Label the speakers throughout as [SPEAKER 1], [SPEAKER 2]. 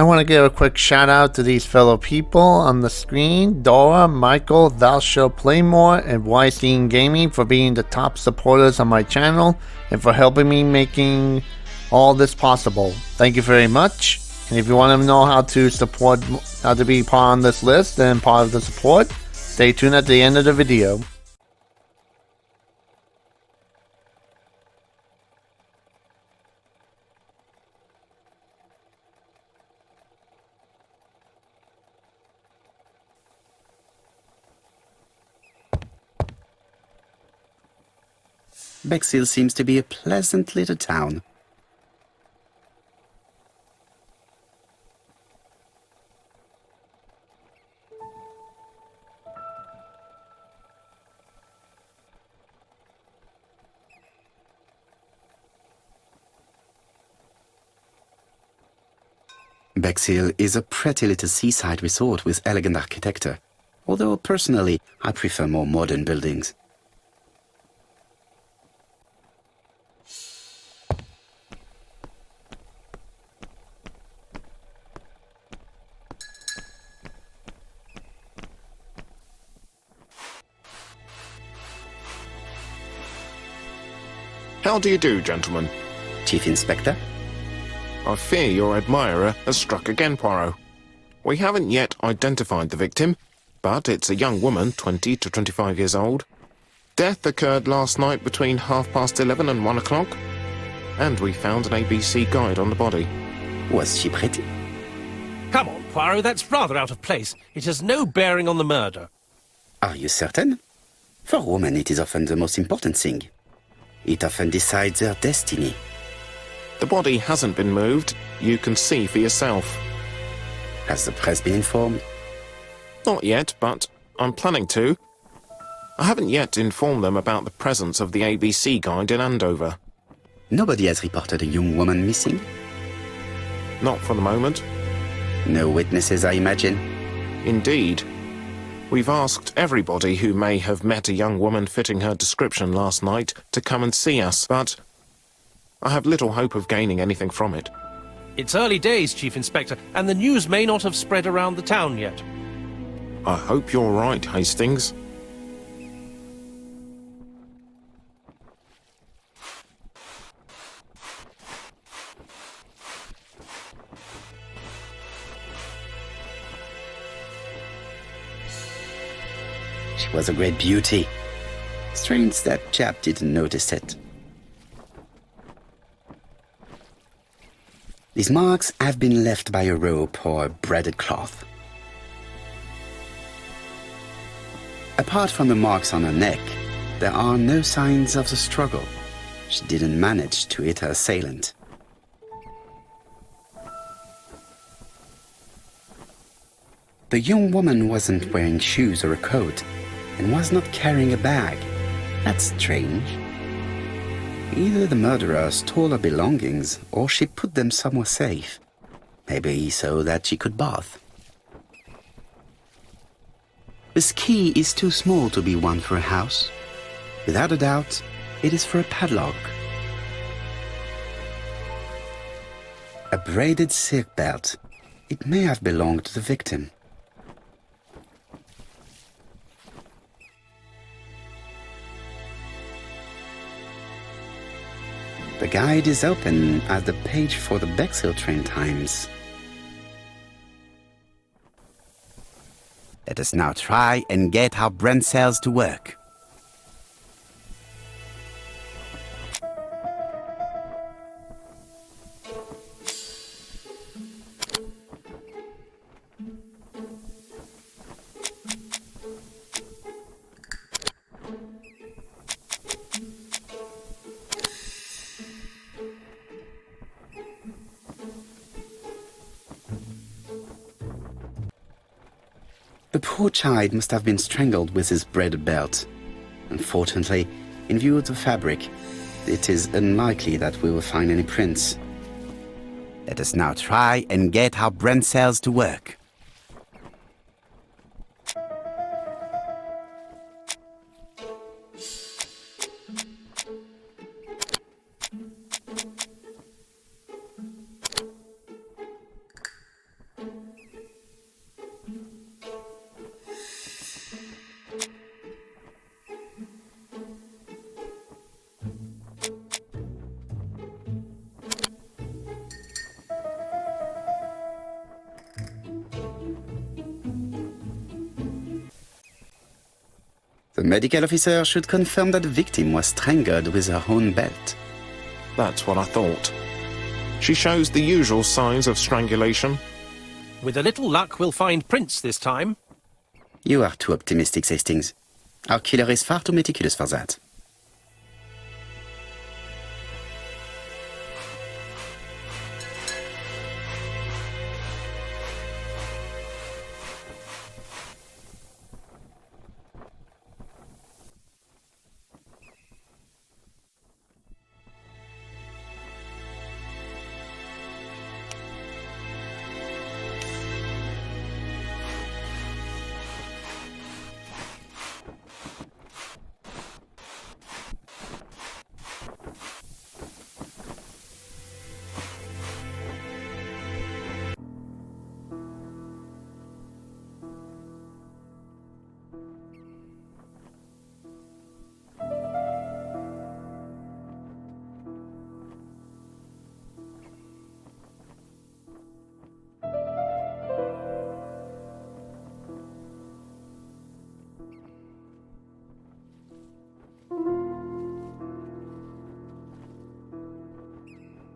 [SPEAKER 1] I want to give a quick shout out to these fellow people on the screen: Dora, Michael, Thou Shalt Play More, and Weinstein Gaming for being the top supporters on my channel and for helping me making all this possible. Thank you very much. And if you want to know how to be part on this list and part of the support, stay tuned at the end of the video.
[SPEAKER 2] Bexhill seems to be a pleasant little town. Bexhill is a pretty little seaside resort with elegant architecture, although personally I prefer more modern buildings.
[SPEAKER 3] How do you do, gentlemen?
[SPEAKER 2] Chief Inspector?
[SPEAKER 3] I fear your admirer has struck again, Poirot. We haven't yet identified the victim, but it's a young woman, 20 to 25 years old. Death occurred last night between 11:30 and 1 o'clock, and we found an ABC guide on the body.
[SPEAKER 2] Was she pretty?
[SPEAKER 4] Come on, Poirot, that's rather out of place. It has no bearing on the murder.
[SPEAKER 2] Are you certain? For women it is often the most important thing. It often decides their destiny.
[SPEAKER 3] The body hasn't been moved. You can see for yourself.
[SPEAKER 2] Has the press been informed?
[SPEAKER 3] Not yet, but I'm planning to. I haven't yet informed them about the presence of the ABC guide in Andover.
[SPEAKER 2] Nobody has reported a young woman missing?
[SPEAKER 3] Not for the moment.
[SPEAKER 2] No witnesses, I imagine?
[SPEAKER 3] Indeed. We've asked everybody who may have met a young woman fitting her description last night to come and see us, but I have little hope of gaining anything from it.
[SPEAKER 4] It's early days, Chief Inspector, and the news may not have spread around the town yet.
[SPEAKER 3] I hope you're right, Hastings.
[SPEAKER 2] She was a great beauty. Strange that chap didn't notice it. These marks have been left by a rope or a braided cloth. Apart from the marks on her neck, there are no signs of the struggle. She didn't manage to hit her assailant. The young woman wasn't wearing shoes or a coat, and was not carrying a bag. That's strange. Either the murderer stole her belongings, or she put them somewhere safe. Maybe so that she could bath. This key is too small to be one for a house. Without a doubt, it is for a padlock. A braided silk belt. It may have belonged to the victim. The guide is open at the page for the Bexhill train times. Let us now try and get our brain cells to work. The poor child must have been strangled with his braided belt. Unfortunately, in view of the fabric, it is unlikely that we will find any prints. Let us now try and get our brain cells to work. The medical officer should confirm that the victim was strangled with her own belt.
[SPEAKER 3] That's what I thought. She shows the usual signs of strangulation.
[SPEAKER 4] With a little luck, we'll find prints this time.
[SPEAKER 2] You are too optimistic, Hastings. Our killer is far too meticulous for that.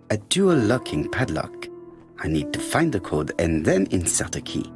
[SPEAKER 2] A dual locking padlock. I need to find the code and then insert a key.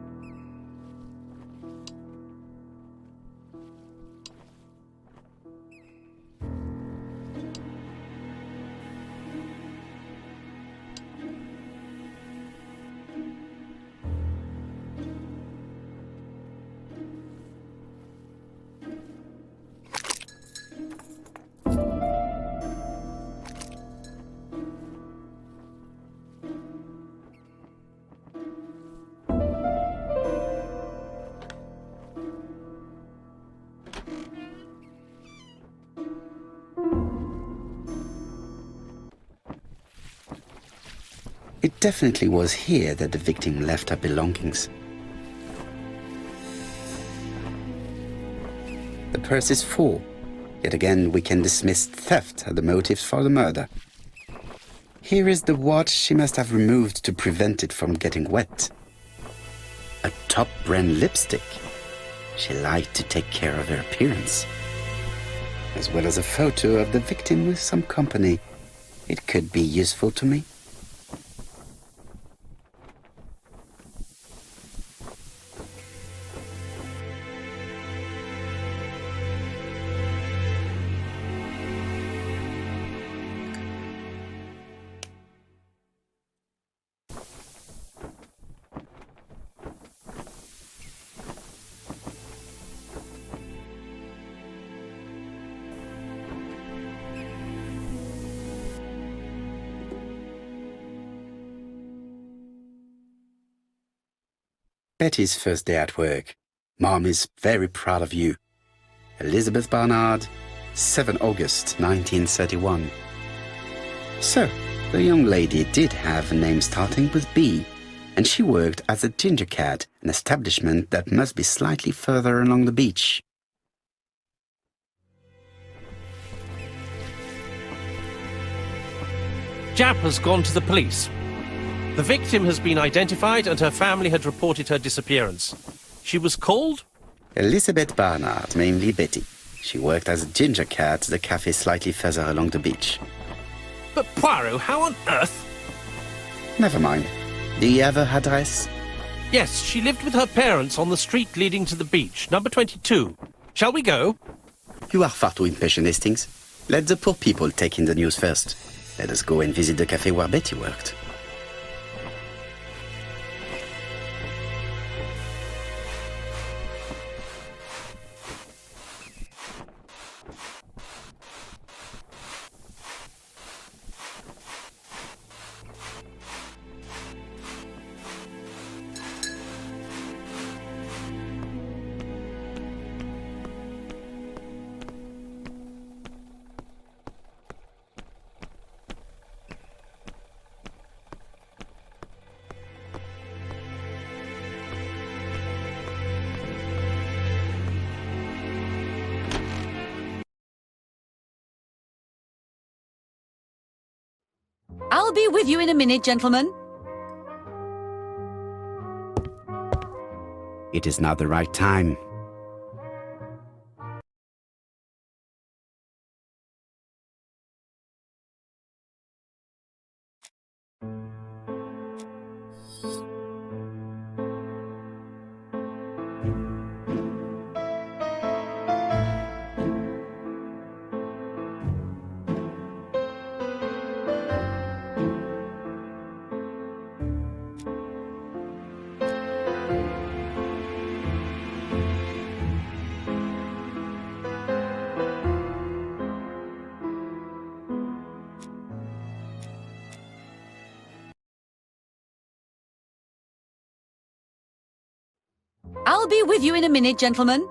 [SPEAKER 2] It definitely was here that the victim left her belongings. The purse is full. Yet again, we can dismiss theft as the motive for the murder. Here is the watch she must have removed to prevent it from getting wet. A top-brand lipstick. She liked to take care of her appearance. As well as a photo of the victim with some company. It could be useful to me. Betty's first day at work. Mom is very proud of you. Elizabeth Barnard, 7 August 1931. So, the young lady did have a name starting with B, and she worked as a ginger cat, an establishment that must be slightly further along the beach.
[SPEAKER 4] Jap has gone to the police. The victim has been identified and her family had reported her disappearance. She was called?
[SPEAKER 2] Elizabeth Barnard, mainly Betty. She worked as a ginger cat at the cafe slightly further along the beach.
[SPEAKER 4] But Poirot, how on earth?
[SPEAKER 2] Never mind. Do you have her address?
[SPEAKER 4] Yes, she lived with her parents on the street leading to the beach, number 22. Shall we go?
[SPEAKER 2] You are far too impatient, Hastings. Let the poor people take in the news first. Let us go and visit the cafe where Betty worked.
[SPEAKER 5] I'll be with you in a minute, gentlemen.
[SPEAKER 2] It is not the right time.
[SPEAKER 5] I'll be with you in a minute, gentlemen.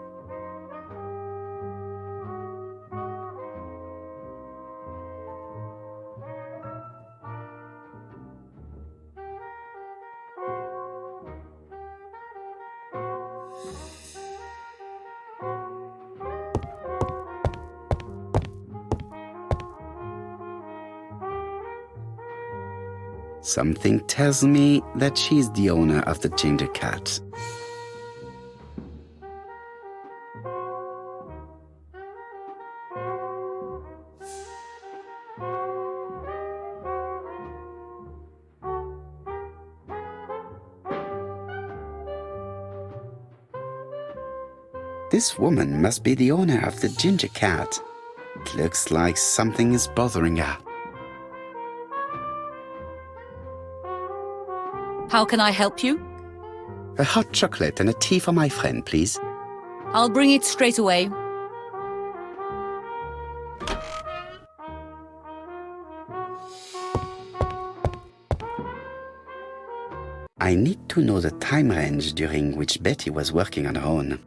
[SPEAKER 2] Something tells me that she's the owner of the ginger cat. This woman must be the owner of the ginger cat. It looks like something is bothering her.
[SPEAKER 5] How can I help you?
[SPEAKER 2] A hot chocolate and a tea for my friend, please.
[SPEAKER 5] I'll bring it straight away.
[SPEAKER 2] I need to know the time range during which Betty was working on her own.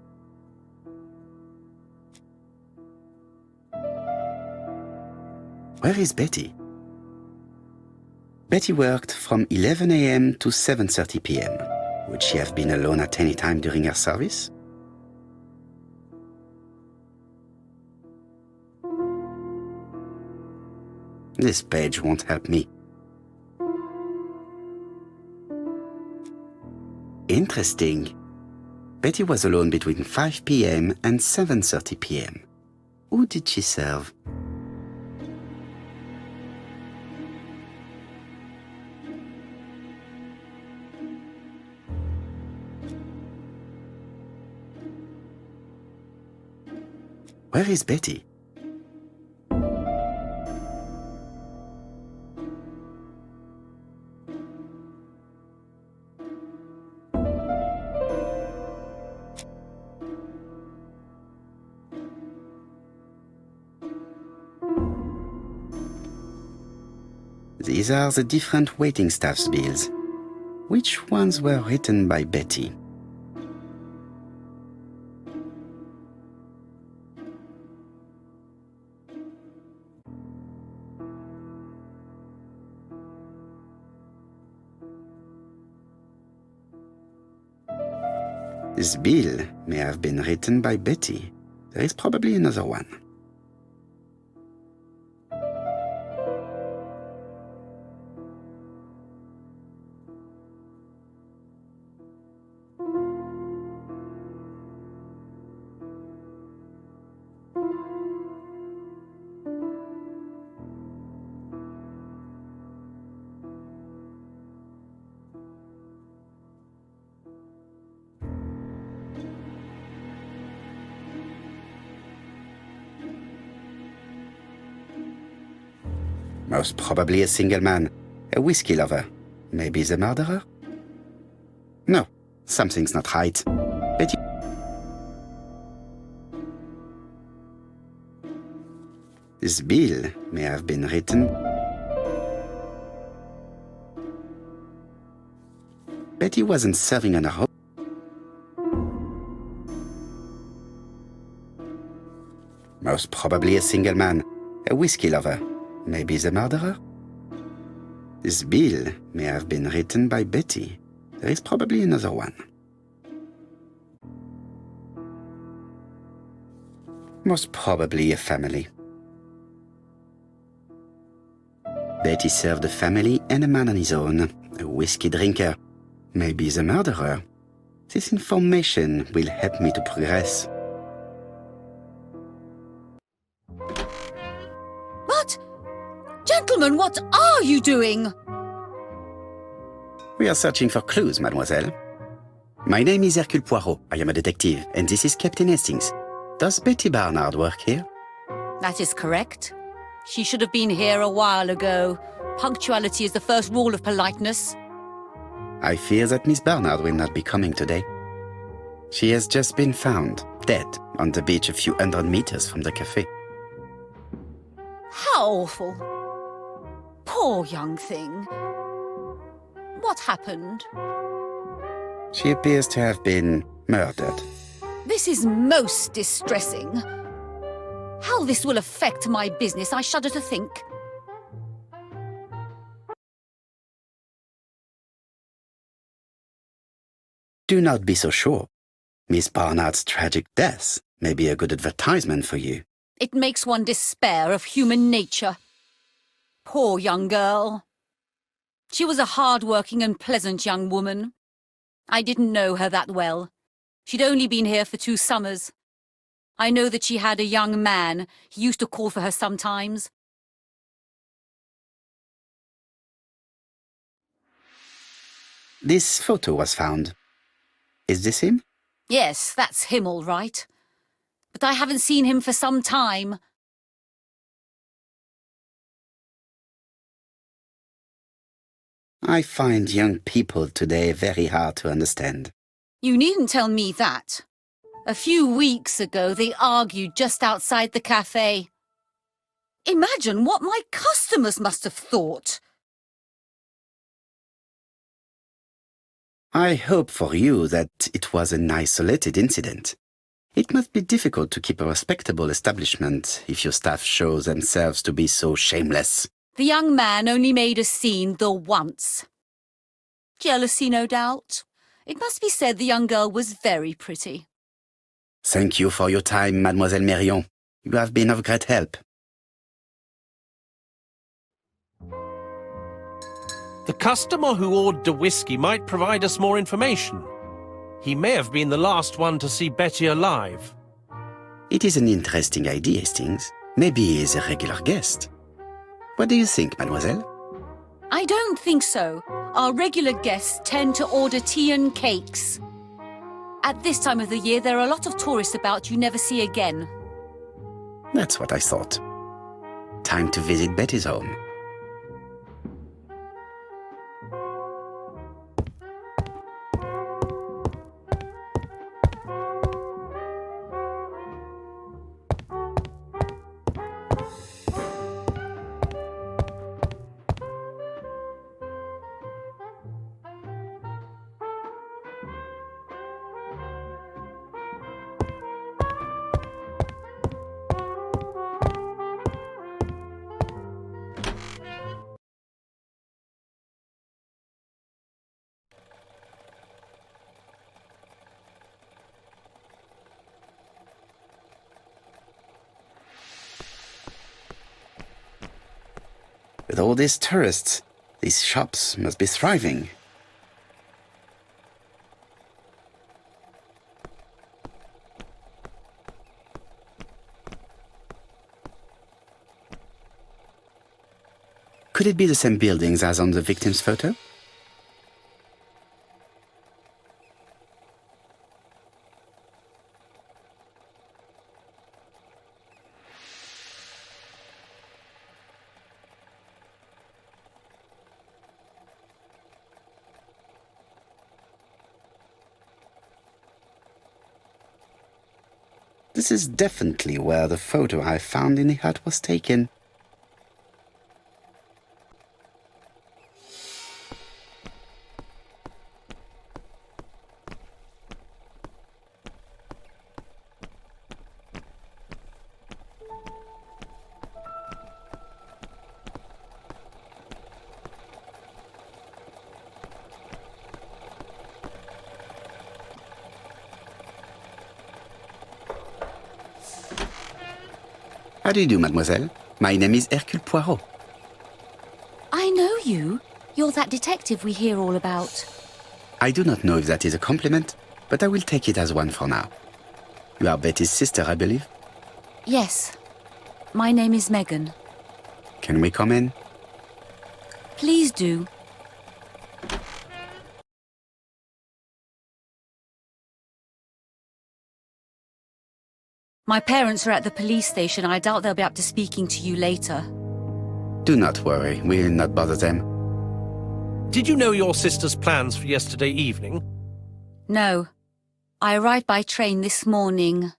[SPEAKER 2] Where is Betty? Betty worked from 11 a.m. to 7:30 p.m. Would she have been alone at any time during her service? This page won't help me. Interesting. Betty was alone between 5 p.m. and 7:30 p.m. Who did she serve? Where is Betty? These are the different waiting staff's bills. Which ones were written by Betty? This bill may have been written by Betty. There is probably another one. Most probably a single man, a whiskey lover. Maybe the murderer? No, something's not right. Betty... This bill may have been written... Betty wasn't serving on her own. Most probably a single man, a whiskey lover. Maybe the murderer? This bill may have been written by Betty. There is probably another one. Most probably a family. Betty served a family and a man on his own, a whiskey drinker. Maybe the murderer. This information will help me to progress.
[SPEAKER 5] But, gentlemen, what are you doing?
[SPEAKER 2] We are searching for clues, mademoiselle. My name is Hercule Poirot. I am a detective, and this is Captain Hastings. Does Betty Barnard work here?
[SPEAKER 5] That is correct. She should have been here a while ago. Punctuality is the first rule of politeness.
[SPEAKER 2] I fear that Miss Barnard will not be coming today. She has just been found, dead, on the beach a few hundred meters from the cafe.
[SPEAKER 5] How awful. Poor young thing. What happened?
[SPEAKER 2] She appears to have been Murdered.
[SPEAKER 5] This is most distressing. How this will affect my business, I shudder to think.
[SPEAKER 2] Do not be so sure. Miss Barnard's tragic death may be a good advertisement for you.
[SPEAKER 5] It makes one despair of human nature. Poor young girl. She was a hard-working and pleasant young woman. I didn't know her that well. She'd only been here for 2 summers. I know that she had a young man. He used to call for her sometimes.
[SPEAKER 2] This photo was found. Is this him?
[SPEAKER 5] Yes, that's him all right. But I haven't seen him for some time.
[SPEAKER 2] I find young people today very hard to understand.
[SPEAKER 5] You needn't tell me that. A few weeks ago, they argued just outside the cafe. Imagine what my customers must have thought.
[SPEAKER 2] I hope for you that it was an isolated incident. It must be difficult to keep a respectable establishment if your staff show themselves to be so shameless.
[SPEAKER 5] The young man only made a scene the once. Jealousy, no doubt. It must be said the young girl was very pretty.
[SPEAKER 2] Thank you for your time, Mademoiselle Mérion. You have been of great help.
[SPEAKER 4] The customer who ordered the whiskey might provide us more information. He may have been the last one to see Betty alive.
[SPEAKER 2] It is an interesting idea, Hastings. Maybe he is a regular guest. What do you think, mademoiselle?
[SPEAKER 5] I don't think so. Our regular guests tend to order tea and cakes. At this time of the year, there are a lot of tourists about you never see again.
[SPEAKER 2] That's what I thought. Time to visit Betty's home. With all these tourists, these shops must be thriving. Could it be the same buildings as on the victim's photo? This is definitely where the photo I found in the hut was taken. How do you do, mademoiselle? My name is Hercule Poirot.
[SPEAKER 5] I know you. You're that detective we hear all about.
[SPEAKER 2] I do not know if that is a compliment, but I will take it as one for now. You are Betty's sister, I believe?
[SPEAKER 5] Yes. My name is Megan.
[SPEAKER 2] Can we come in?
[SPEAKER 5] Please do. My parents are at the police station. I doubt they'll be up to speaking to you later.
[SPEAKER 2] Do not worry, we will not bother them.
[SPEAKER 4] Did you know your sister's plans for yesterday evening?
[SPEAKER 5] No. I arrived by train this morning.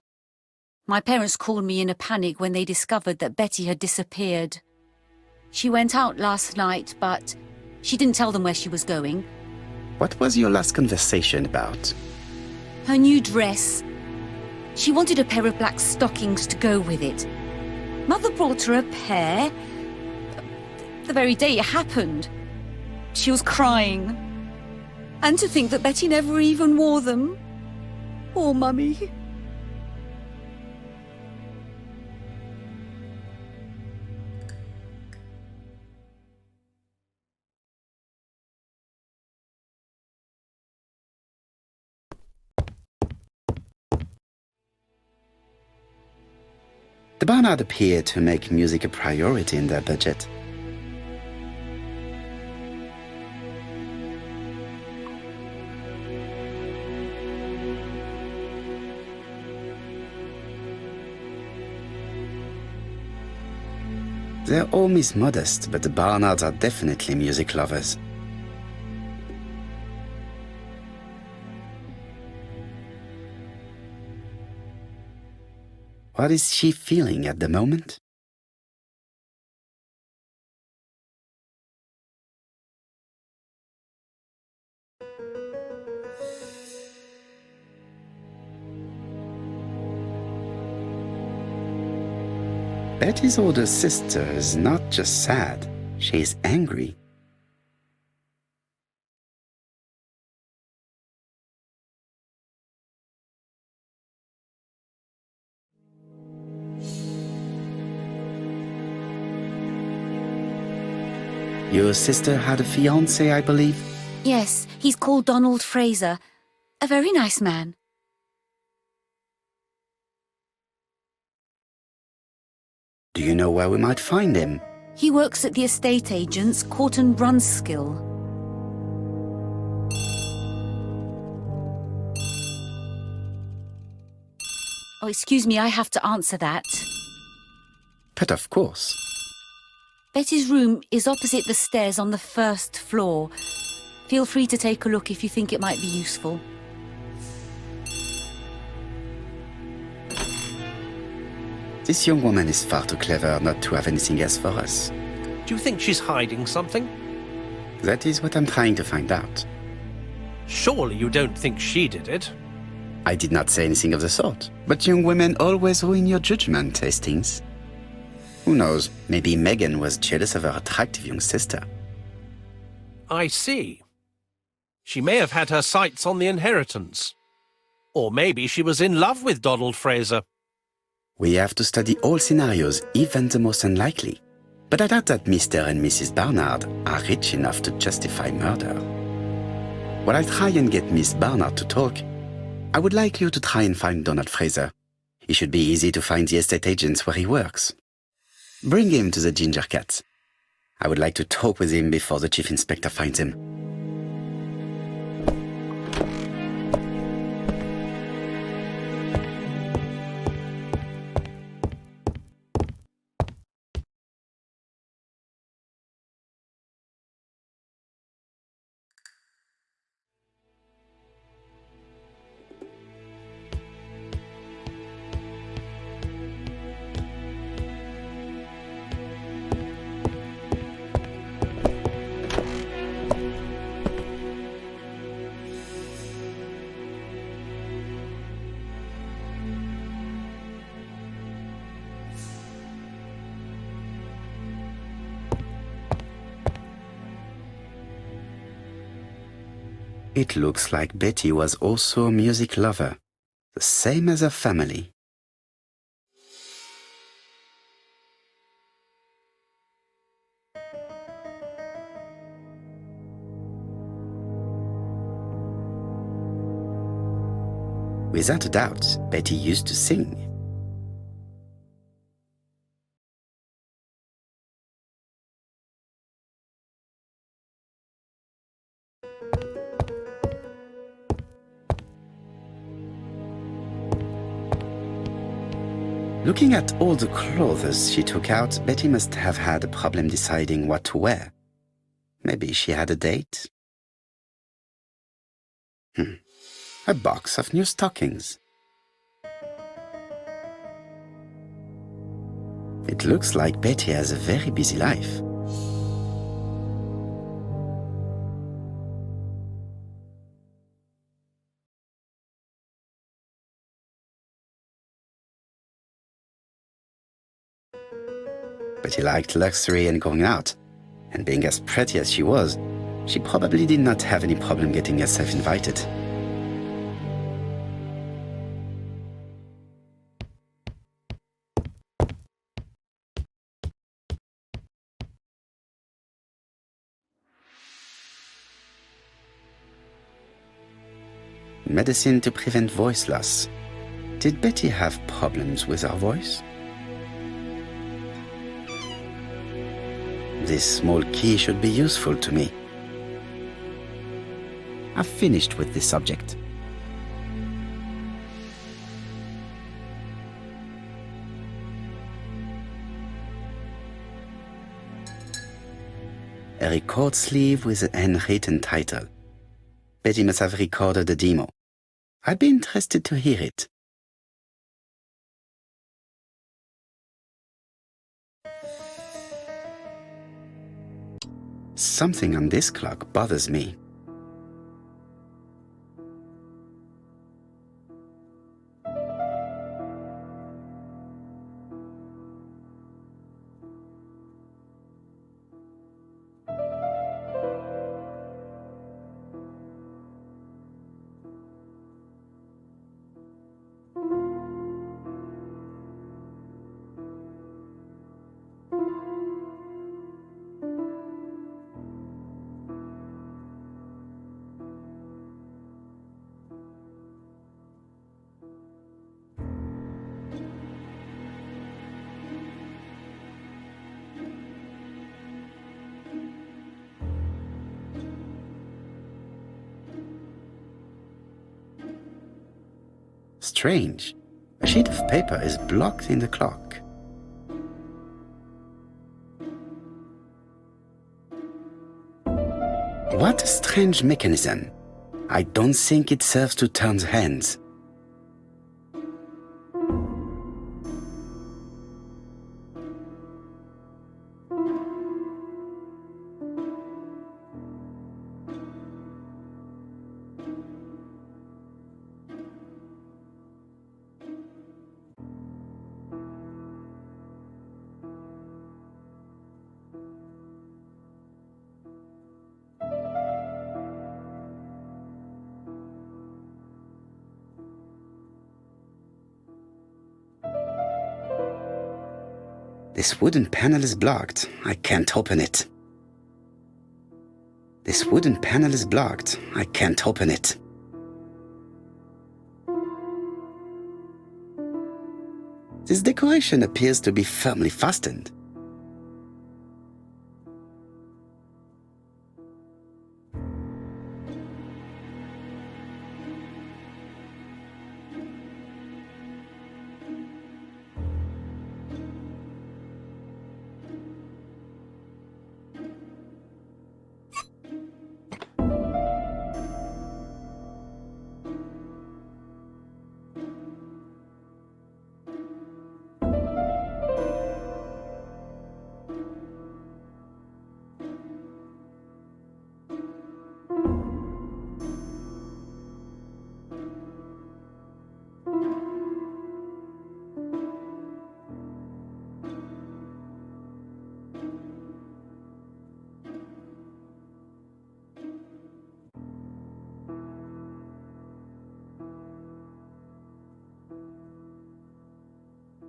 [SPEAKER 5] My parents called me in a panic when they discovered that Betty had disappeared. She went out last night, but she didn't tell them where she was going.
[SPEAKER 2] What was your last conversation about?
[SPEAKER 5] Her new dress. She wanted a pair of black stockings to go with it. Mother brought her a pair. The very day it happened. She was crying. And to think that Betty never even wore them. Poor Mummy.
[SPEAKER 2] The Barnard appeared to make music a priority in their budget. They're all Miss Modest, but the Barnards are definitely music lovers. What is she feeling at the moment? Betty's older sister is not just sad, she's angry. Your sister had a fiancé, I believe?
[SPEAKER 5] Yes, he's called Donald Fraser. A very nice man.
[SPEAKER 2] Do you know where we might find him?
[SPEAKER 5] He works at the estate agent's, Corton Brunskill. Oh, excuse me, I have to answer that.
[SPEAKER 2] But of course.
[SPEAKER 5] Betty's room is opposite the stairs on the first floor. Feel free to take a look if you think it might be useful.
[SPEAKER 2] This young woman is far too clever not to have anything else for us.
[SPEAKER 4] Do you think she's hiding something?
[SPEAKER 2] That is what I'm trying to find out.
[SPEAKER 4] Surely you don't think she did it?
[SPEAKER 2] I did not say anything of the sort. But young women always ruin your judgment, Hastings. Who knows, maybe Megan was jealous of her attractive young sister.
[SPEAKER 4] I see. She may have had her sights on the inheritance. Or maybe she was in love with Donald Fraser.
[SPEAKER 2] We have to study all scenarios, even the most unlikely. But I doubt that Mr. and Mrs. Barnard are rich enough to justify murder. While I try and get Miss Barnard to talk, I would like you to try and find Donald Fraser. It should be easy to find the estate agents where he works. Bring him to the Ginger Cat. I would like to talk with him before the Chief Inspector finds him. It looks like Betty was also a music lover, the same as her family. Without a doubt, Betty used to sing. Looking at all the clothes she took out, Betty must have had a problem deciding what to wear. Maybe she had a date? A box of new stockings. It looks like Betty has a very busy life. Betty liked luxury and going out, and being as pretty as she was, she probably did not have any problem getting herself invited. Medicine to prevent voice loss. Did Betty have problems with her voice? This small key should be useful to me. I've finished with this subject. A record sleeve with a handwritten title. Betty must have recorded a demo. I'd be interested to hear it. Something on this clock bothers me. Strange. A sheet of paper is blocked in the clock. What a strange mechanism. I don't think it serves to turn the hands. This wooden panel is blocked. I can't open it. This wooden panel is blocked. I can't open it. This decoration appears to be firmly fastened.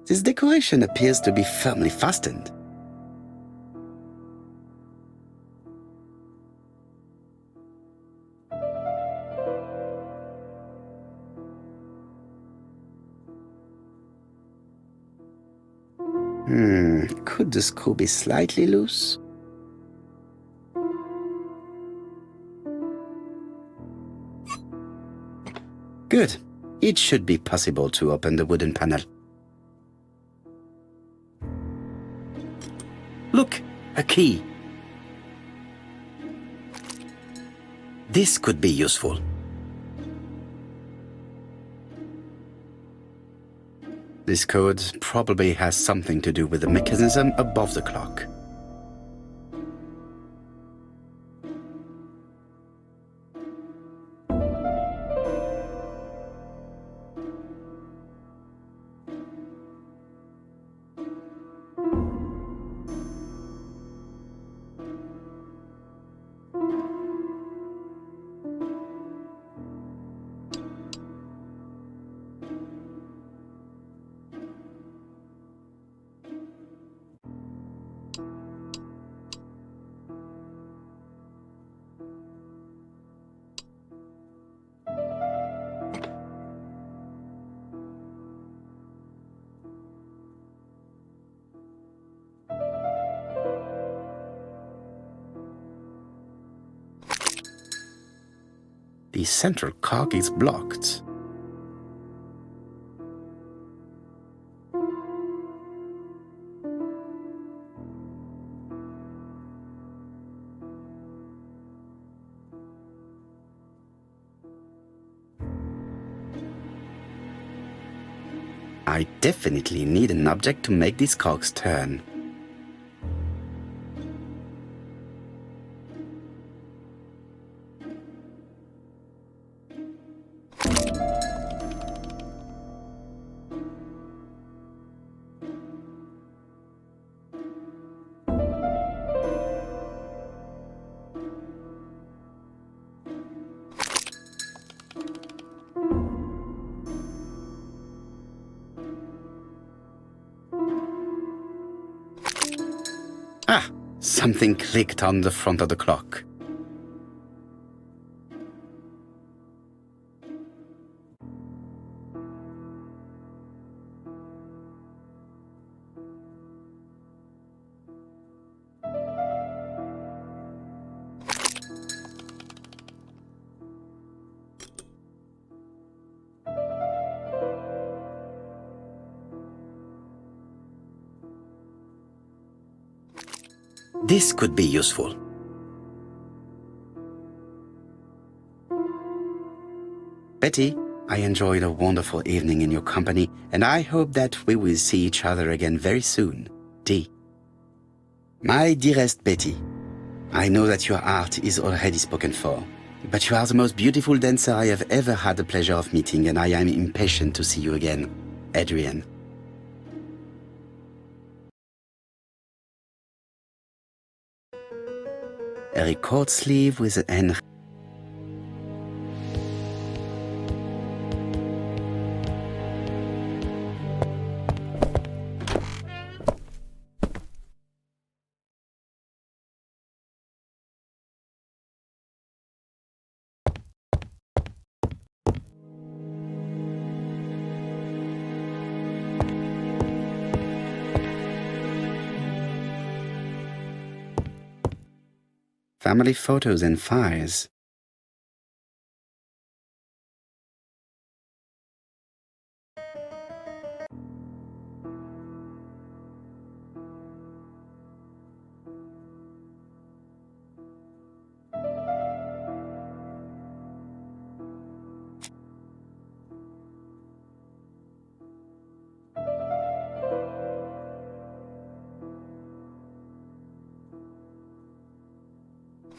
[SPEAKER 2] This decoration appears to be firmly fastened. Could the screw be slightly loose? Good. It should be possible to open the wooden panel. Look, a key. This could be useful. This code probably has something to do with the mechanism above the clock. The central cock is blocked. I definitely need an object to make these cogs turn. Ah, something clicked on the front of the clock. This could be useful. Betty, I enjoyed a wonderful evening in your company, and I hope that we will see each other again very soon. D. My dearest Betty, I know that your art is already spoken for, but you are the most beautiful dancer I have ever had the pleasure of meeting, and I am impatient to see you again. Adrian. A record sleeve with an family photos and files.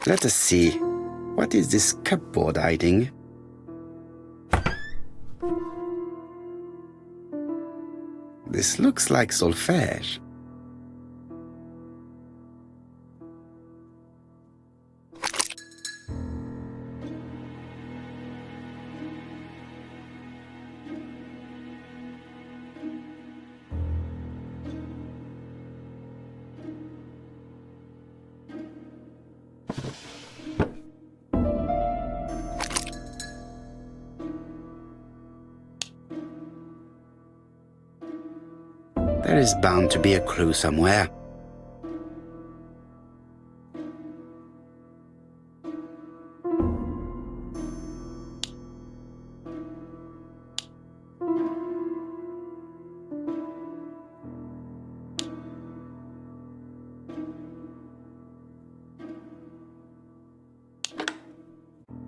[SPEAKER 2] Let us see. What is this cupboard hiding? This looks like solfège. There is bound to be a clue somewhere.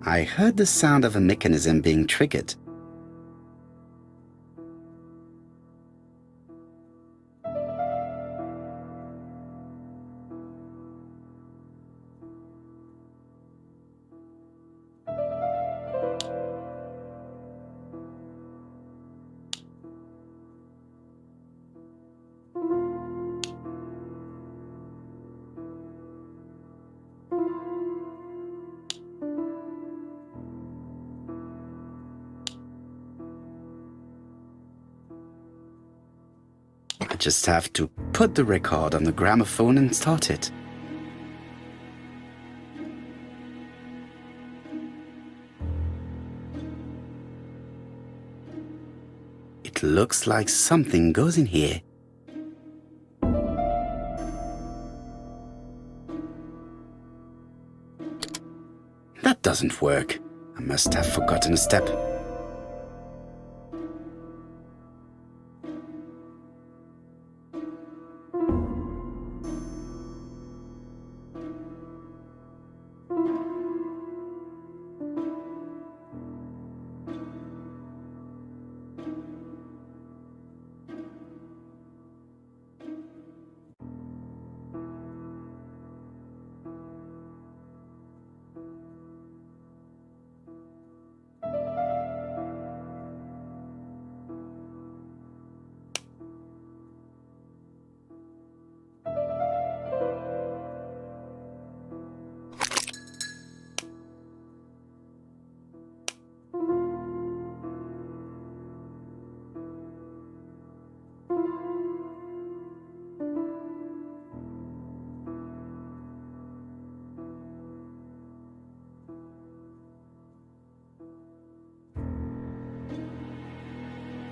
[SPEAKER 2] I heard the sound of a mechanism being triggered. I just have to put the record on the gramophone and start it. It looks like something goes in here. That doesn't work. I must have forgotten a step.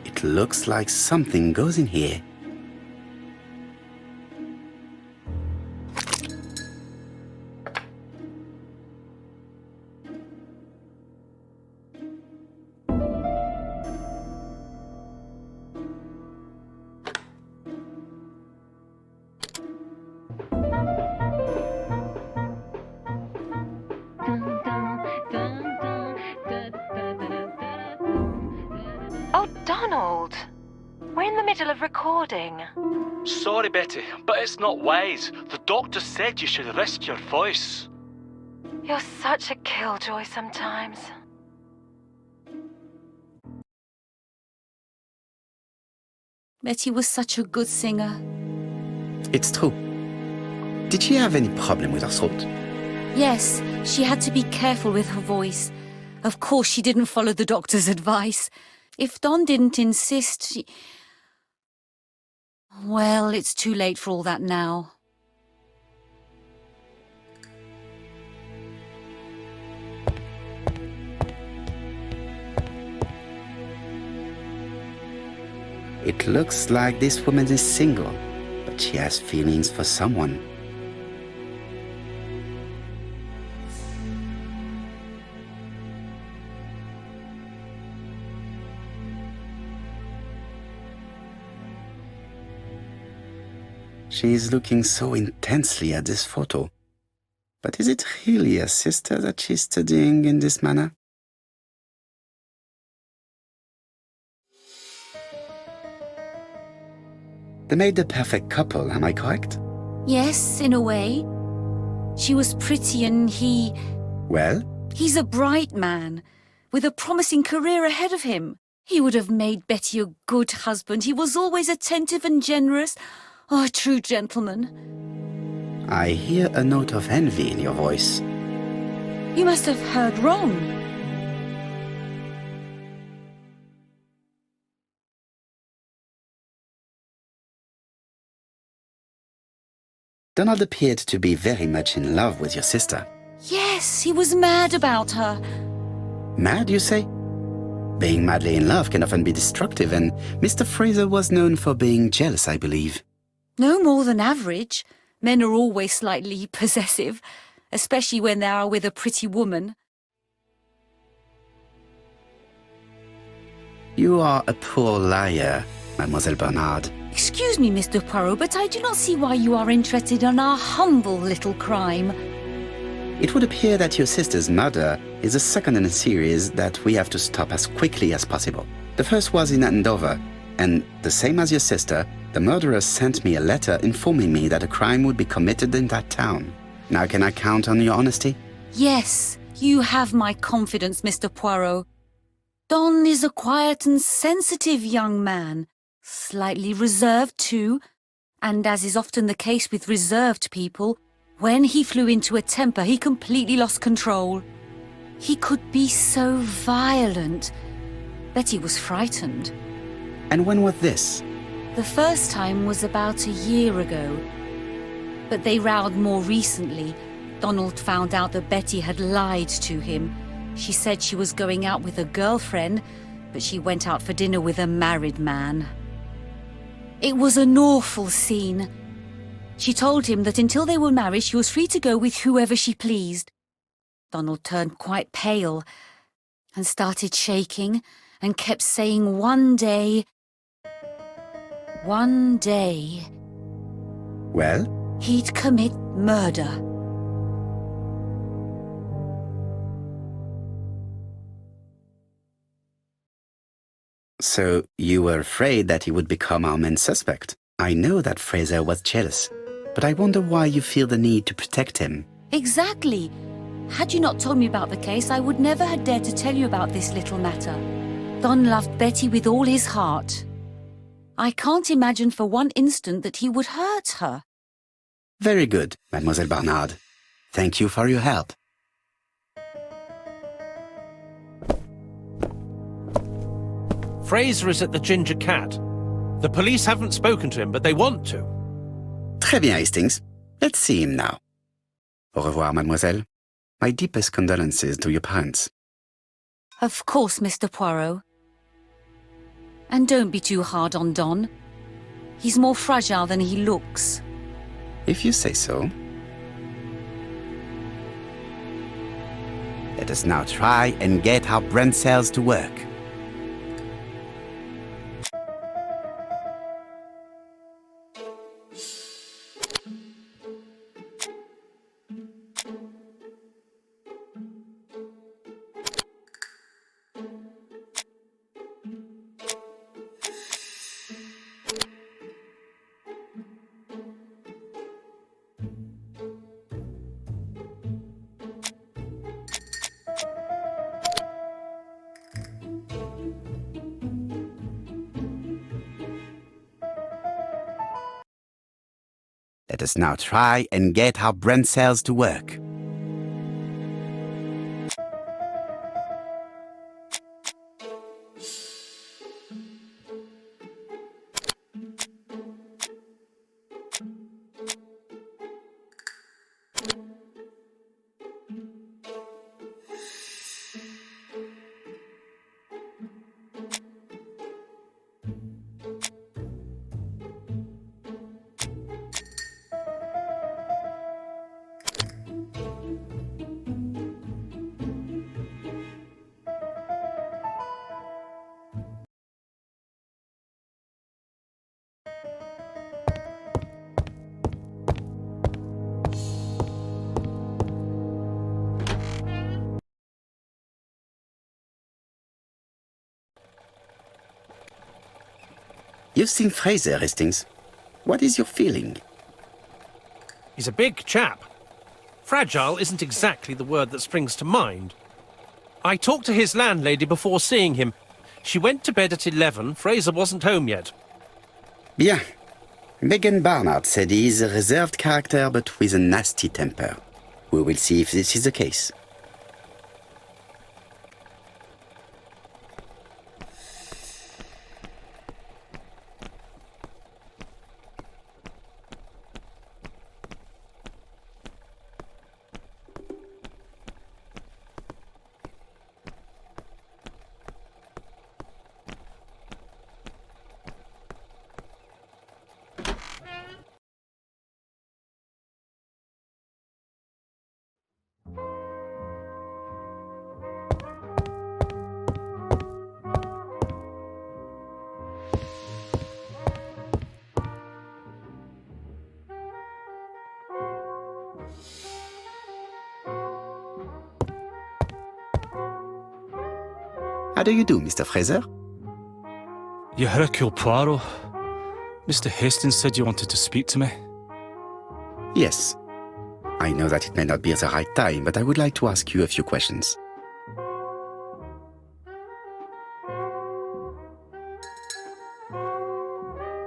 [SPEAKER 2] It looks like something goes in here.
[SPEAKER 6] Oh, Donald! We're in the middle of recording.
[SPEAKER 7] Sorry, Betty, but it's not wise. The doctor said you should rest your voice.
[SPEAKER 6] You're such a killjoy sometimes.
[SPEAKER 5] Betty was such a good singer.
[SPEAKER 2] It's true. Did she have any problem with her throat?
[SPEAKER 5] Yes, she had to be careful with her voice. Of course, she didn't follow the doctor's advice. If Don didn't insist, she... Well, it's too late for all that now.
[SPEAKER 2] It looks like this woman is single, but she has feelings for someone. She is looking so intensely at this photo. But is it really a sister that she's studying in this manner? They made the perfect couple, am I correct?
[SPEAKER 5] Yes, in a way. She was pretty and he...
[SPEAKER 2] Well?
[SPEAKER 5] He's a bright man, with a promising career ahead of him. He would have made Betty a good husband. He was always attentive and generous. Oh, a true gentleman.
[SPEAKER 2] I hear a note of envy in your voice.
[SPEAKER 5] You must have heard wrong.
[SPEAKER 2] Donald appeared to be very much in love with your sister.
[SPEAKER 5] Yes, he was mad about her.
[SPEAKER 2] Mad, you say? Being madly in love can often be destructive, and Mr. Fraser was known for being jealous, I believe.
[SPEAKER 5] No more than average. Men are always slightly possessive, especially when they are with a pretty woman.
[SPEAKER 2] You are a poor liar, Mademoiselle Bernard.
[SPEAKER 5] Excuse me, Mr. Poirot, but I do not see why you are interested in our humble little crime.
[SPEAKER 2] It would appear that your sister's murder is the second in a series that we have to stop as quickly as possible. The first was in Andover, and the same as your sister, the murderer sent me a letter informing me that a crime would be committed in that town. Now can I count on your honesty?
[SPEAKER 5] Yes, you have my confidence, Mr. Poirot. Don is a quiet and sensitive young man, slightly reserved too, and as is often the case with reserved people, when he flew into a temper, he completely lost control. He could be so violent. Betty was frightened.
[SPEAKER 2] And when was this?
[SPEAKER 5] The first time was about a year ago. But they rowed more recently. Donald found out that Betty had lied to him. She said she was going out with a girlfriend, but she went out for dinner with a married man. It was an awful scene. She told him that until they were married, she was free to go with whoever she pleased. Donald turned quite pale, and started shaking and kept saying one day.
[SPEAKER 2] Well?
[SPEAKER 5] He'd commit murder.
[SPEAKER 2] So you were afraid that he would become our main suspect. I know that Fraser was jealous, but I wonder why you feel the need to protect him.
[SPEAKER 5] Exactly. Had you not told me about the case, I would never have dared to tell you about this little matter. Don loved Betty with all his heart. I can't imagine for one instant that he would hurt her.
[SPEAKER 2] Very good, Mademoiselle Barnard. Thank you for your help.
[SPEAKER 4] Fraser is at the Ginger Cat. The police haven't spoken to him, but they want to.
[SPEAKER 2] Très bien, Hastings. Let's see him now. Au revoir, mademoiselle. My deepest condolences to your parents.
[SPEAKER 5] Of course, Mr. Poirot. And don't be too hard on Don. He's more fragile than he looks.
[SPEAKER 2] If you say so. Let us now try and get our brain cells to work. Let us now try and get our brain cells to work. You've seen Fraser, Hastings. What is your feeling?
[SPEAKER 4] He's a big chap. Fragile isn't exactly the word that springs to mind. I talked to his landlady before seeing him. She went to bed at 11. Fraser wasn't home yet.
[SPEAKER 2] Bien. Megan Barnard said he is a reserved character but with a nasty temper. We will see if this is the case. How do you do, Mr. Fraser?
[SPEAKER 8] You're Hercule Poirot. Mr. Hastings said you wanted to speak to me.
[SPEAKER 2] Yes. I know that it may not be the right time, but I would like to ask you a few questions.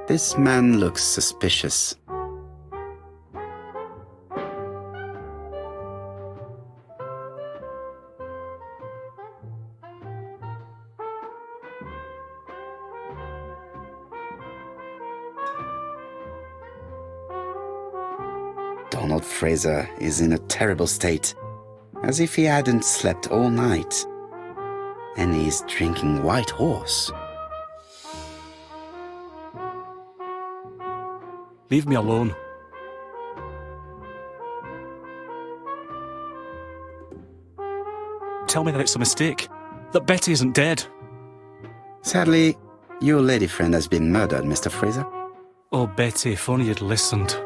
[SPEAKER 2] This man looks suspicious. Donald Fraser is in a terrible state, as if he hadn't slept all night. And he's drinking White Horse.
[SPEAKER 8] Leave me alone. Tell me that it's a mistake. that Betty isn't dead.
[SPEAKER 2] Sadly, your lady friend has been murdered, Mr. Fraser.
[SPEAKER 8] Oh, Betty, if only you'd listened.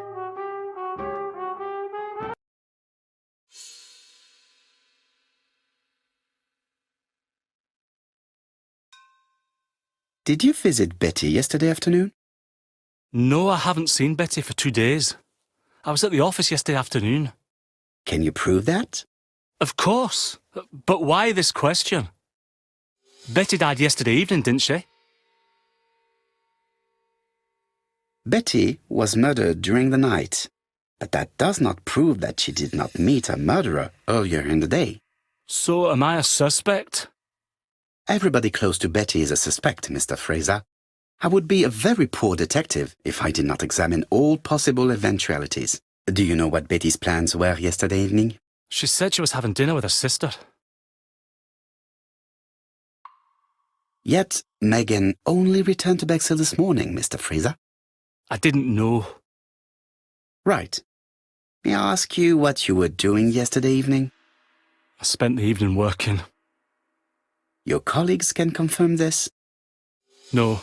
[SPEAKER 2] Did you visit Betty yesterday afternoon?
[SPEAKER 8] No, I haven't seen Betty for 2 days. I was at the office yesterday afternoon.
[SPEAKER 2] Can you prove that?
[SPEAKER 8] Of course. But why this question? Betty died yesterday evening, didn't she?
[SPEAKER 2] Betty was murdered during the night, but that does not prove that she did not meet her murderer earlier in the day.
[SPEAKER 8] So am I a suspect?
[SPEAKER 2] Everybody close to Betty is a suspect, Mr. Fraser. I would be a very poor detective if I did not examine all possible eventualities. Do you know what Betty's plans were yesterday evening?
[SPEAKER 8] She said she was having dinner with her sister.
[SPEAKER 2] Yet, Megan only returned to Bexhill this morning, Mr. Fraser.
[SPEAKER 8] I didn't know.
[SPEAKER 2] Right. May I ask you what you were doing yesterday evening?
[SPEAKER 8] I spent the evening working.
[SPEAKER 2] Your colleagues can confirm this?
[SPEAKER 8] No,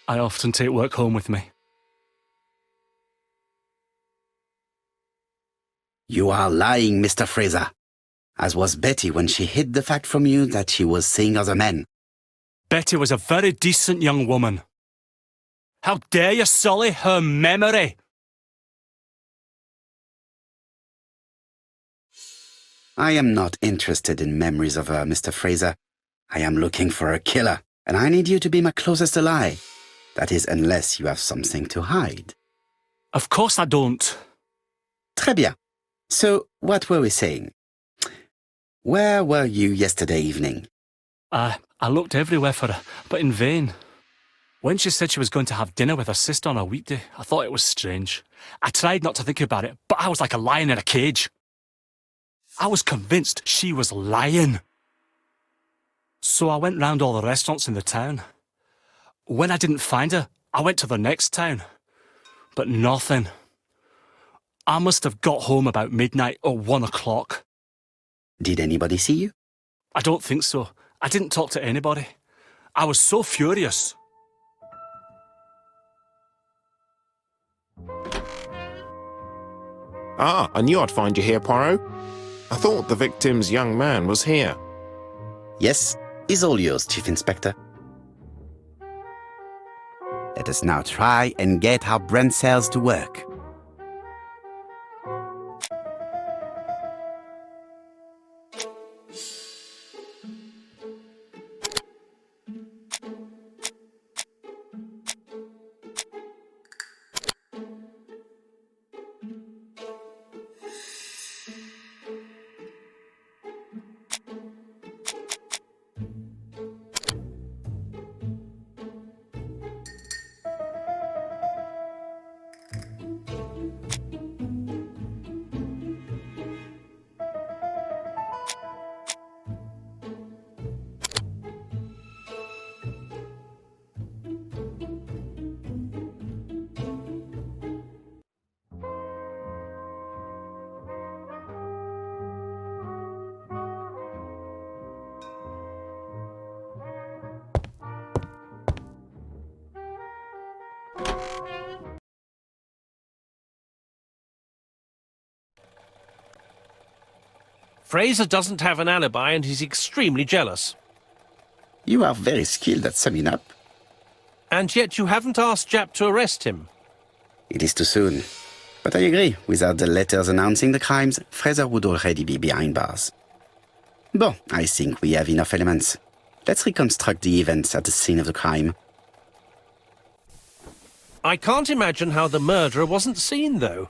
[SPEAKER 8] I often take work home with me.
[SPEAKER 2] You are lying, Mr. Fraser. As was Betty when she hid the fact from you that she was seeing other men.
[SPEAKER 8] Betty was a very decent young woman. How dare you sully her memory?
[SPEAKER 2] I am not interested in memories of her, Mr. Fraser. I am looking for a killer, and I need you to be my closest ally. That is, unless you have something to hide.
[SPEAKER 8] Of course I don't.
[SPEAKER 2] Très bien. So, what were we saying? Where were you yesterday evening?
[SPEAKER 8] I looked everywhere for her, but in vain. When she said she was going to have dinner with her sister on a weekday, I thought it was strange. I tried not to think about it, but I was like a lion in a cage. I was convinced she was lying. So I went round all the restaurants in the town. When I didn't find her, I went to the next town. But nothing. I must have got home about midnight or 1 o'clock.
[SPEAKER 2] Did anybody see you?
[SPEAKER 8] I don't think so. I didn't talk to anybody. I was so furious.
[SPEAKER 3] Ah, I knew I'd find you here, Poirot. I thought the victim's young man was here.
[SPEAKER 2] Yes, is all yours, Chief Inspector. Let us now try and get our brain cells to work.
[SPEAKER 4] Fraser doesn't have an alibi and he's extremely jealous.
[SPEAKER 2] You are very skilled at summing up.
[SPEAKER 4] And yet you haven't asked Japp to arrest him.
[SPEAKER 2] It is too soon. But I agree, without the letters announcing the crimes, Fraser would already be behind bars. Bon, I think we have enough elements. Let's reconstruct the events at the scene of the crime.
[SPEAKER 4] I can't imagine how the murderer wasn't seen, though.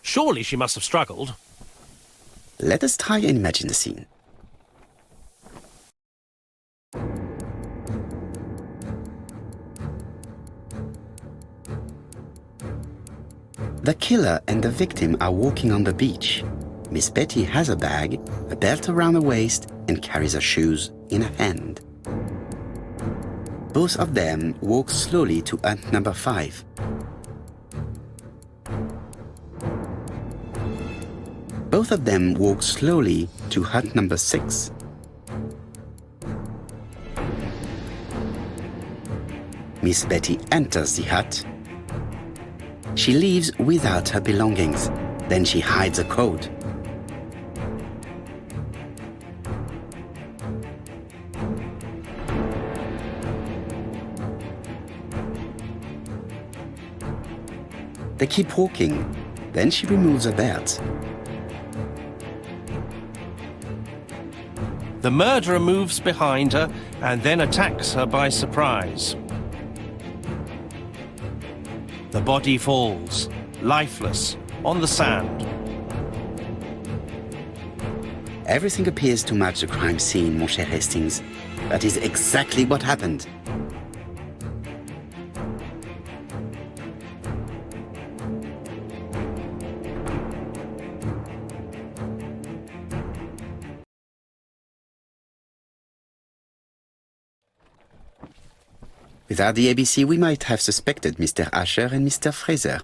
[SPEAKER 4] Surely she must have struggled.
[SPEAKER 2] Let us try and imagine the scene. The killer and the victim are walking on the beach. Miss Betty has a bag, a belt around her waist, and carries her shoes in her hand. Both of them walk slowly to hut number 5. Both of them walk slowly to hut number 6. Miss Betty enters the hut. She leaves without her belongings. Then she hides a code. They keep walking. Then she removes her belt.
[SPEAKER 4] The murderer moves behind her and then attacks her by surprise. The body falls, lifeless, on the sand.
[SPEAKER 2] Everything appears to match the crime scene, mon cher Hastings. That is exactly what happened. Without the ABC, we might have suspected Mr. Asher and Mr. Fraser.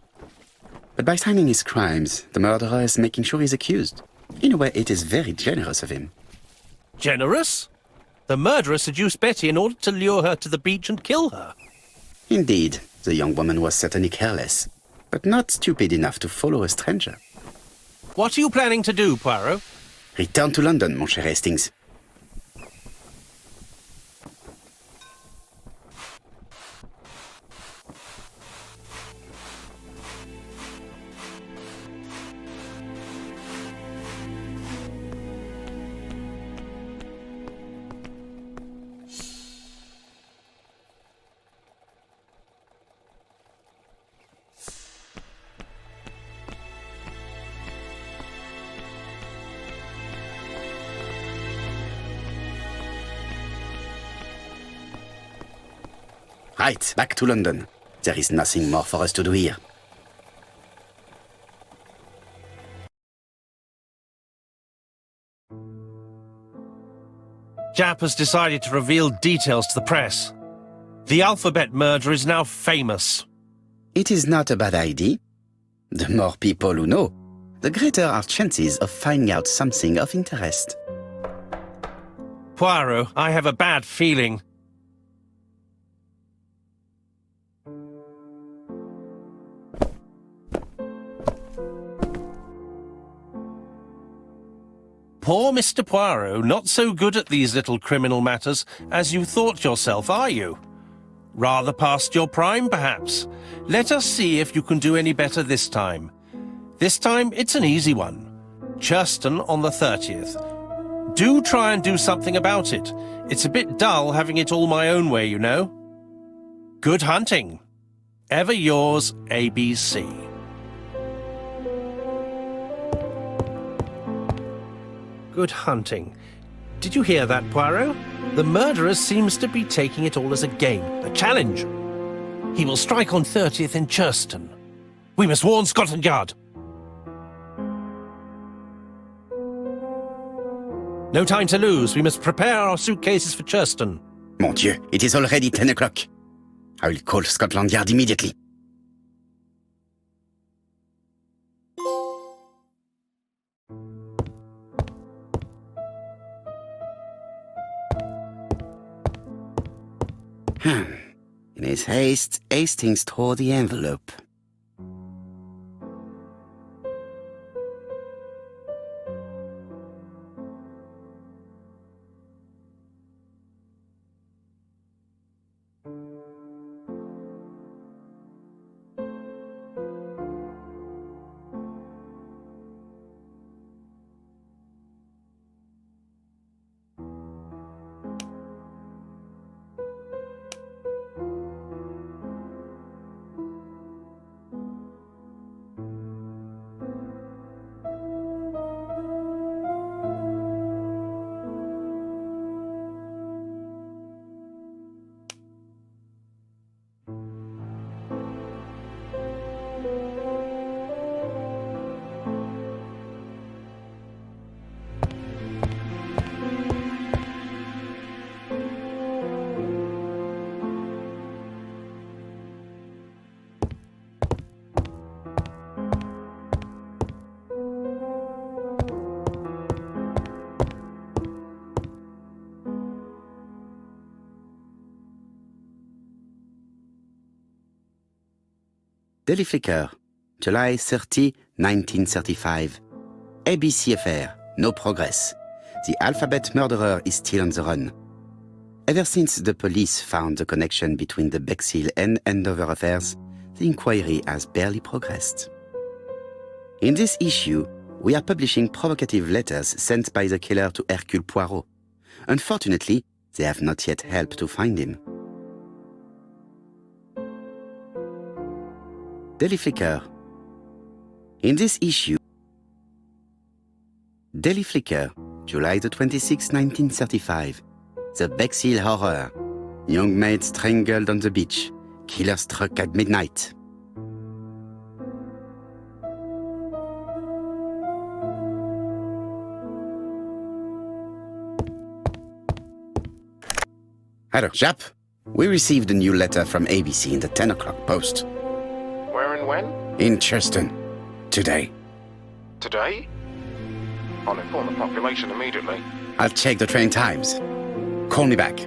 [SPEAKER 2] But by signing his crimes, the murderer is making sure he's accused. In a way, it is very generous of him.
[SPEAKER 4] Generous? The murderer seduced Betty in order to lure her to the beach and kill her.
[SPEAKER 2] Indeed, the young woman was certainly careless, but not stupid enough to follow a stranger.
[SPEAKER 4] What are you planning to do, Poirot?
[SPEAKER 2] Return to London, mon cher Hastings. Right, back to London. There is nothing more for us to do here.
[SPEAKER 4] Japp has decided to reveal details to the press. The alphabet murder is now famous.
[SPEAKER 2] It is not a bad idea. The more people who know, the greater our chances of finding out something of interest.
[SPEAKER 4] Poirot, I have a bad feeling. Poor Mr. Poirot, not so good at these little criminal matters as you thought yourself, are you? Rather past your prime, perhaps. Let us see if you can do any better this time. This time, it's an easy one. Churston on the 30th. Do try and do something about it. It's a bit dull having it all my own way, you know. Good hunting. Ever yours, ABC. Good hunting. Did you hear that, Poirot? The murderer seems to be taking it all as a game, a challenge. He will strike on 30th in Churston. We must warn Scotland Yard. No time to lose. We must prepare our suitcases for Churston.
[SPEAKER 2] Mon Dieu, it is already 10 o'clock. I will call Scotland Yard immediately. In his haste, Hastings tore the envelope. Daily Flicker, July 30, 1935. ABC affair, no progress. The alphabet murderer is still on the run. Ever since the police found the connection between the Bexhill and Andover affairs, the inquiry has barely progressed. In this issue, we are publishing provocative letters sent by the killer to Hercule Poirot. Unfortunately, they have not yet helped to find him. Daily Flicker. In this issue, Daily Flicker, July the 26th, 1935. The Bexhill Horror. Young maid strangled on the beach. Killer struck at midnight. Hello, Jap. We received a new letter from ABC in the 10 o'clock post.
[SPEAKER 3] Where and when?
[SPEAKER 2] In Churston. Today.
[SPEAKER 3] Today? I'll inform the population immediately.
[SPEAKER 2] I'll check the train times. Call me back.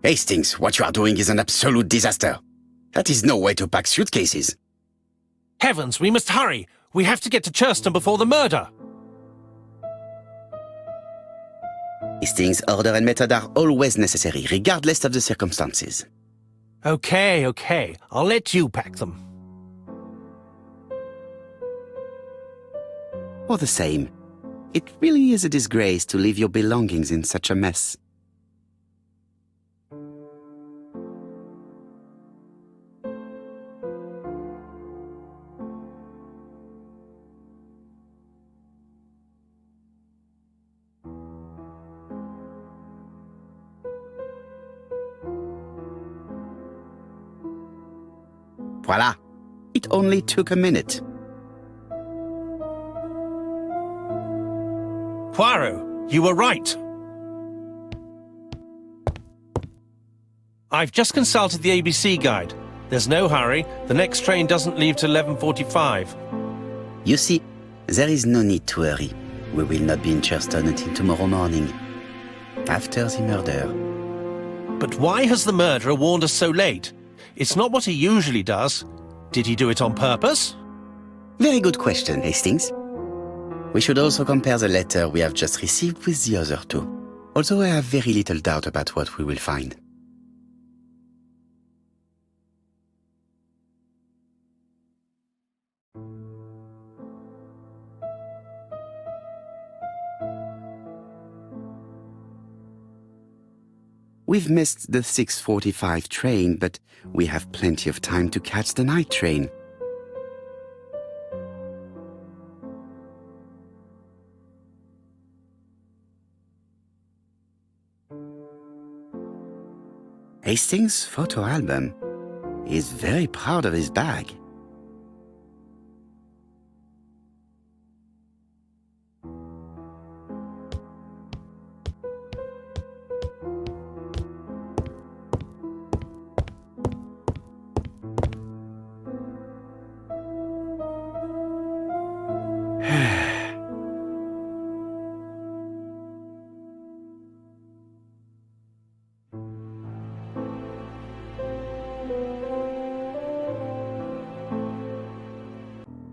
[SPEAKER 2] Hastings, what you are doing is an absolute disaster. That is no way to pack suitcases.
[SPEAKER 4] Heavens, we must hurry! We have to get to Churston before the murder!
[SPEAKER 2] Hastings' order and method are always necessary, regardless of the circumstances.
[SPEAKER 4] Okay. I'll let you pack them.
[SPEAKER 2] All the same, it really is a disgrace to leave your belongings in such a mess. Voila! It only took a minute.
[SPEAKER 4] Poirot, you were right. I've just consulted the ABC guide. There's no hurry. The next train doesn't leave till 11:45.
[SPEAKER 2] You see, there is no need to hurry. We will not be in Churston until tomorrow morning, after the murder.
[SPEAKER 4] But why has the murderer warned us so late? It's not what he usually does. Did he do it on purpose?
[SPEAKER 2] Very good question, Hastings. We should also compare the letter we have just received with the other two, although I have very little doubt about what we will find. We've missed the 6:45 train, but we have plenty of time to catch the night train. Hastings' photo album. He's very proud of his bag.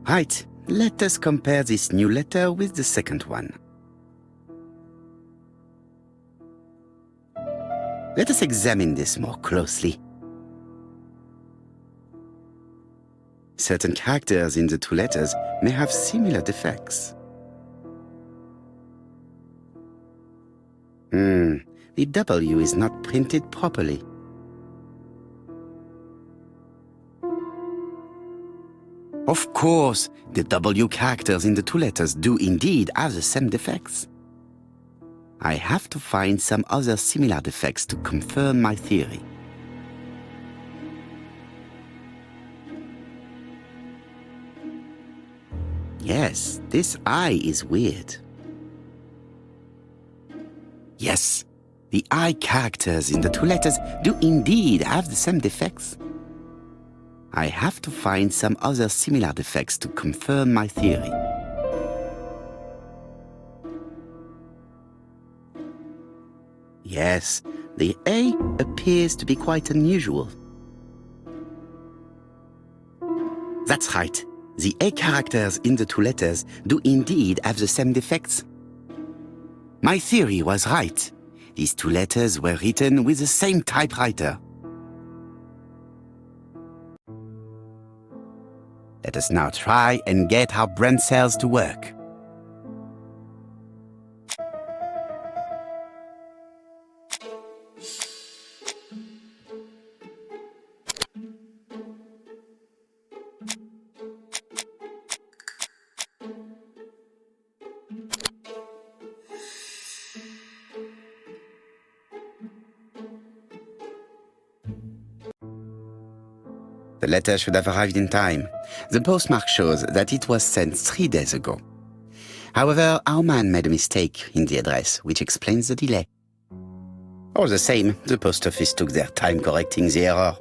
[SPEAKER 2] Right, let us compare this new letter with the second one. Let us examine this more closely. Certain characters in the two letters may have similar defects. The W is not printed properly. Of course, the W characters in the two letters do indeed have the same defects. I have to find some other similar defects to confirm my theory. Yes, this I is weird. Yes, the I characters in the two letters do indeed have the same defects. I have to find some other similar defects to confirm my theory. Yes, the A appears to be quite unusual. That's right. The A characters in the two letters do indeed have the same defects. My theory was right. These two letters were written with the same typewriter. Let us now try and get our brain cells to work. The letter should have arrived in time. The postmark shows that it was sent 3 days ago. However, our man made a mistake in the address, which explains the delay. All the same, the post office took their time correcting the error.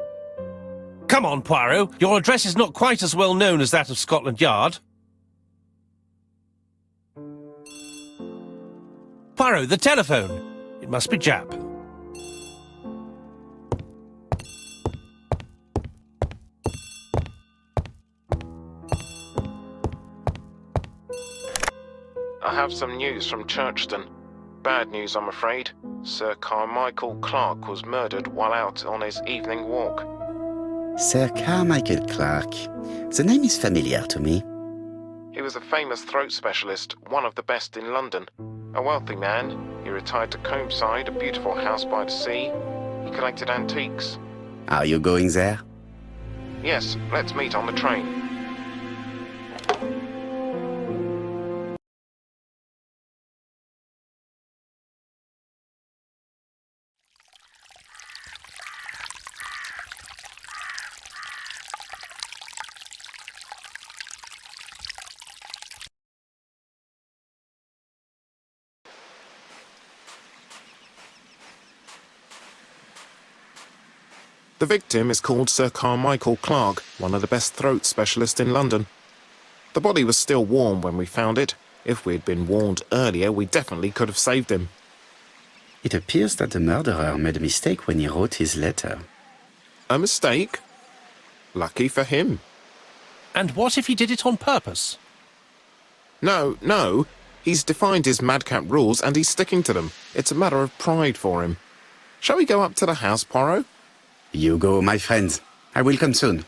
[SPEAKER 4] Come on, Poirot. Your address is not quite as well known as that of Scotland Yard. Poirot, the telephone. It must be Jap.
[SPEAKER 3] I have some news from Churchton. Bad news, I'm afraid. Sir Carmichael Clark was murdered while out on his evening walk.
[SPEAKER 2] Sir Carmichael Clark. The name is familiar to me.
[SPEAKER 3] He was a famous throat specialist, one of the best in London. A wealthy man, he retired to Combside, a beautiful house by the sea. He collected antiques.
[SPEAKER 2] Are you going there?
[SPEAKER 3] Yes, let's meet on the train. The victim is called Sir Carmichael Clark, one of the best throat specialists in London. The body was still warm when we found it. If we'd been warned earlier, we definitely could have saved him.
[SPEAKER 2] It appears that the murderer made a mistake when he wrote his letter.
[SPEAKER 3] A mistake? Lucky for him.
[SPEAKER 4] And what if he did it on purpose?
[SPEAKER 3] No. He's defined his madcap rules and he's sticking to them. It's a matter of pride for him. Shall we go up to the house, Poirot?
[SPEAKER 2] You go, my friends. I will come soon.